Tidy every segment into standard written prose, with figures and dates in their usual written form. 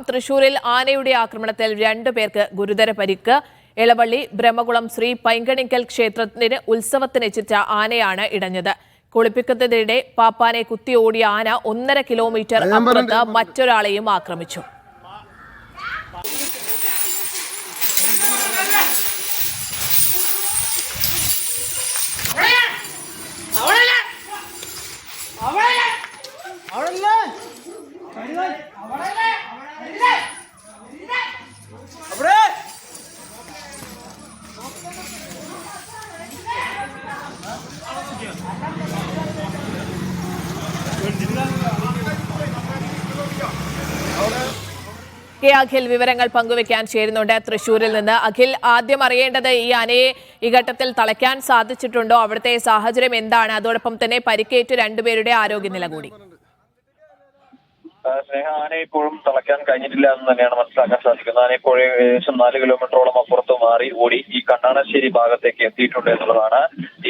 തൃശൂരിൽ ആനയുടെ ആക്രമണത്തിൽ 2 പേർക്ക് ഗുരുതര പരിക്ക്. എളവള്ളി ബ്രഹ്മകുളം ശ്രീ പൈങ്കണിക്കൽ ക്ഷേത്രത്തിന് ഉത്സവത്തിനെത്തിച്ച ആനയാണ് ഇടഞ്ഞത്. കുളിപ്പിക്കുന്നതിനിടെ പാപ്പാനെ കുത്തി ഓടിയ ആന 1.5 കിലോമീറ്റർ അപ്പുറത്ത് മറ്റൊരാളെയും ആക്രമിച്ചു. കെ അഖിൽ വിവരങ്ങൾ പങ്കുവെക്കാൻ ചേരുന്നുണ്ട് തൃശൂരിൽ നിന്ന്. അഖിൽ, ആദ്യം അറിയേണ്ടത് ഈ ആനയെ ഈ ഘട്ടത്തിൽ തളയ്ക്കാൻ സാധിച്ചിട്ടുണ്ടോ? അവിടുത്തെ സാഹചര്യം എന്താണ്? അതോടൊപ്പം തന്നെ പരിക്കേറ്റ് 2 പേരുടെ ആരോഗ്യനില കൂടി. സ്നേഹ, ആനയെ ഇപ്പോഴും തളയ്ക്കാൻ കഴിഞ്ഞിട്ടില്ല എന്ന് തന്നെയാണ് മനസ്സിലാക്കാൻ സാധിക്കുന്നത്. ആന ഇപ്പോൾ ഏകദേശം 4 കിലോമീറ്ററോളം അപ്പുറത്ത് മാറി ഓടി ഈ കണ്ണാണശ്ശേരി ഭാഗത്തേക്ക് എത്തിയിട്ടുണ്ട് എന്നുള്ളതാണ്.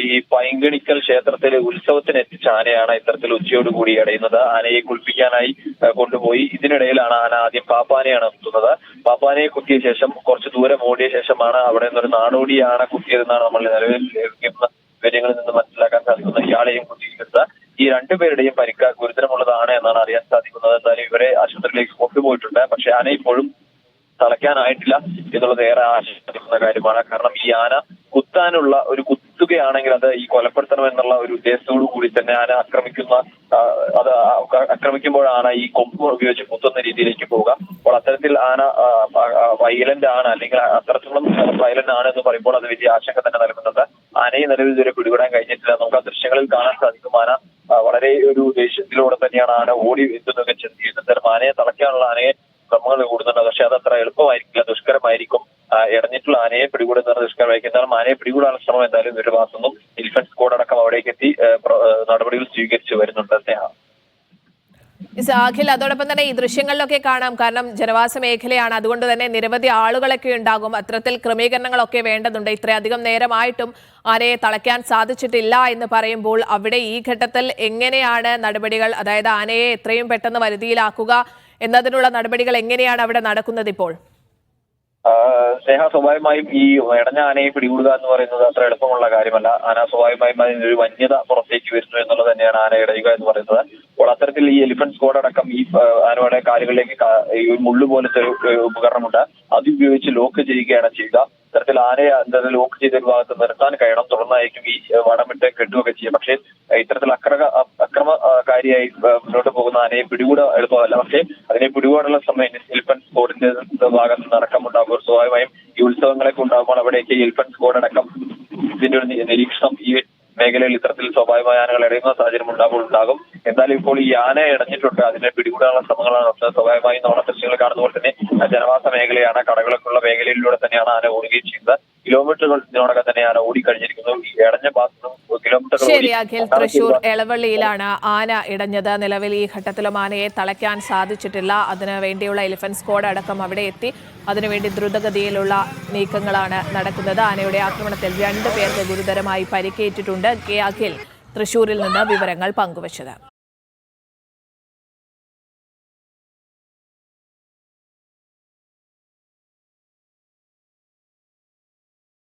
ഈ പൈങ്കണിക്കൽ ക്ഷേത്രത്തിൽ ഉത്സവത്തിന് എത്തിച്ച ആനയാണ് ഇത്തരത്തിൽ ഉച്ചയോടുകൂടി അടയുന്നത്. ആനയെ കുളിപ്പിക്കാനായി കൊണ്ടുപോയി. ഇതിനിടയിലാണ് ആന ആദ്യം പാപ്പാനെയാണ് എത്തുന്നത്. പാപ്പാനയെ കുത്തിയ ശേഷം കുറച്ച് ദൂരം ഓടിയ ശേഷമാണ് അവിടെ നിന്നൊരു നാടോടിയാണ് കുത്തിയതെന്നാണ് നമ്മൾ നിലവിൽ ലഭിക്കുന്ന വിവരങ്ങളിൽ നിന്ന് മനസ്സിലാക്കാൻ സാധിക്കുന്നത്. ഇയാളെയും കുത്തിയെടുത്ത ഈ 2 പേരുടെയും പരിക്ക് ഗുരുതരമുള്ളതാണ് എന്നാണ് അറിയാൻ സാധിക്കുന്നത്. എന്തായാലും ഇവരെ ആശുപത്രിയിലേക്ക് കൊണ്ടുപോയിട്ടുണ്ട്. പക്ഷെ ആന ഇപ്പോഴും തളയ്ക്കാനായിട്ടില്ല എന്നുള്ളത് ഏറെ ആശങ്കപ്പെടുന്ന കാര്യമാണ്. കാരണം ഈ ആന കുത്താനുള്ള ഒരു കുത്തുകയാണെങ്കിൽ അത് ഈ കൊലപ്പെടുത്തണം എന്നുള്ള ഒരു ഉദ്ദേശത്തോടു കൂടി തന്നെ ആന ആക്രമിക്കുമ്പോഴാണ് ഈ കൊമ്പ് ഉപയോഗിച്ച് കുത്തുന്ന രീതിയിലേക്ക് പോവുക. അപ്പോൾ അത്തരത്തിൽ ആന വയലന്റ് ആണ്, അല്ലെങ്കിൽ അത്രത്തോളം വയലന്റ് ആണ് എന്ന് പറയുമ്പോൾ അത് വലിയ ആശങ്ക തന്നെ നൽകുന്നുണ്ട്. ആനയെ നിലവിൽ ഇതുവരെ പിടികൂടാൻ കഴിഞ്ഞിട്ടില്ല. നമുക്ക് ആ ദൃശ്യങ്ങളിൽ കാണാൻ സാധിക്കും. ആന വളരെ ഒരു ദേഷ്യത്തിലൂടെ തന്നെയാണ് ആന ഓടി എത്തുന്നതൊക്കെ ചെയ്യുന്നത്. ആനയെ തളയ്ക്കാനുള്ള ആനയെ ശ്രമങ്ങൾ കൂടുന്നുണ്ട്. പക്ഷെ അത് അത്ര എളുപ്പമായിരിക്കില്ല, ദുഷ്കരമായിരിക്കും. ഇടഞ്ഞിട്ടുള്ള ആനയെ പിടികൂടുന്നത് ദുഷ്കരമായിരിക്കും. എന്തായാലും ആനയെ പിടികൂടാനുള്ള ശ്രമം എന്തായാലും ഇവരുടെ ഭാഗത്തുനിന്നും എലിഫന്റ് സ്ക്വാഡ് അടക്കം അവിടേക്ക് എത്തി നടപടികൾ സ്വീകരിച്ചു വരുന്നുണ്ട്. അഖിൽ, അതോടൊപ്പം തന്നെ ഈ ദൃശ്യങ്ങളിലൊക്കെ കാണാം, കാരണം ജനവാസ മേഖലയാണ്, അതുകൊണ്ട് തന്നെ നിരവധി ആളുകളൊക്കെ ഉണ്ടാകും. അത്തരത്തിൽ ക്രമീകരണങ്ങളൊക്കെ വേണ്ടതുണ്ട്. ഇത്രയധികം നേരമായിട്ടും ആനയെ തളയ്ക്കാൻ സാധിച്ചിട്ടില്ല എന്ന് പറയുമ്പോൾ അവിടെ ഈ ഘട്ടത്തിൽ എങ്ങനെയാണ് നടപടികൾ, അതായത് ആനയെ എത്രയും പെട്ടെന്ന് വരുതിയിലാക്കുക എന്നതിനുള്ള നടപടികൾ എങ്ങനെയാണ് അവിടെ നടക്കുന്നത് ഇപ്പോൾ? സ്നേഹ, സ്വാഭാവികമായും ഈ ഇടഞ്ഞ ആനയെ പിടികൂടുക എന്ന് പറയുന്നത് അത്ര എളുപ്പമുള്ള കാര്യമല്ല. ആന സ്വാഭാവികമായും അതിനൊരു വന്യത പുറത്തേക്ക് വരുന്നു എന്നുള്ളത് തന്നെയാണ് ആന ഇടയുക എന്ന് പറയുന്നത്. അപ്പോൾ അത്തരത്തിൽ ഈ എലിഫന്റ് സ്ക്വാഡ് അടക്കം ഈ ആനയുടെ കാലുകളിലേക്ക് ഈ മുള്ളു പോലത്തെ ഒരു ഉപകരണമുണ്ട്. അത് ഉപയോഗിച്ച് ലോക്ക് ചെയ്യുകയാണ് ചെയ്യുക. ഇത്തരത്തിൽ ആനയെ ലോക്ക് ചെയ്ത ഒരു ഭാഗത്ത് നിർത്താൻ കഴിയണം. തുടർന്നായിരിക്കും ഈ വടമിട്ട് കെട്ടുകയൊക്കെ ചെയ്യുക. പക്ഷേ ഇത്തരത്തിൽ അക്രമകാരിയായി മുന്നോട്ട് പോകുന്ന ആനയെ പിടികൂടാൻ എളുപ്പമല്ല. പക്ഷേ അതിനെ പിടികൂടാനുള്ള സമയം എലിഫന്റ് സ്ക്വാഡിന്റെ ഭാഗത്ത് നടക്കമുണ്ടാകും. സ്വാഭാവികമായും ഈ ഉത്സവങ്ങളൊക്കെ ഉണ്ടാകുമ്പോൾ അവിടേക്ക് എലിഫന്റ് സ്ക്വാഡ് അടക്കം ഇതിന്റെ ഒരു നിരീക്ഷണം ഈ മേഖലയിൽ ഇത്തരത്തിൽ സ്വാഭാവികമായ ആനകൾ ഇടയുന്ന സാഹചര്യം ഉണ്ടാകും. എന്തായാലും ഇപ്പോൾ ഈ ആന ഇടഞ്ഞിട്ടുണ്ട്. അതിനെ പിടികൂടാനുള്ള ശ്രമങ്ങളാണ് നടത്തുന്നത്. സ്വാഭാവികമായും നമ്മുടെ ദൃശ്യങ്ങൾ കാണുന്ന പോലെ തന്നെ ജനവാസ മേഖലയാണ്, കടകളൊക്കെ ഉള്ള മേഖലയിലൂടെ തന്നെയാണ് ആന ഓടുകയും ചെയ്യുന്നത്. കിലോമീറ്ററുകൾ ഇതിനോടൊക്കെ തന്നെയാണ് ഓടിക്കഴിഞ്ഞിരിക്കുന്നത്. ഈ ഇടഞ്ഞ ഭാഗത്തും ശരി അഖിൽ, തൃശൂർ എളവള്ളിയിലാണ് ആന ഇടഞ്ഞത്. നിലവിൽ ഈ ഘട്ടത്തിലും ആനയെ തളയ്ക്കാൻ സാധിച്ചിട്ടില്ല. അതിനു വേണ്ടിയുള്ള എലിഫന്റ് സ്ക്വാഡ് അടക്കം അവിടെ എത്തി. അതിനുവേണ്ടി ദ്രുതഗതിയിലുള്ള നീക്കങ്ങളാണ് നടക്കുന്നത്. ആനയുടെ ആക്രമണത്തിൽ 2 പേർക്ക് ഗുരുതരമായി പരിക്കേറ്റിട്ടുണ്ട്. കെ അഖിൽ തൃശൂരിൽ നിന്ന് വിവരങ്ങൾ പങ്കുവച്ചത്.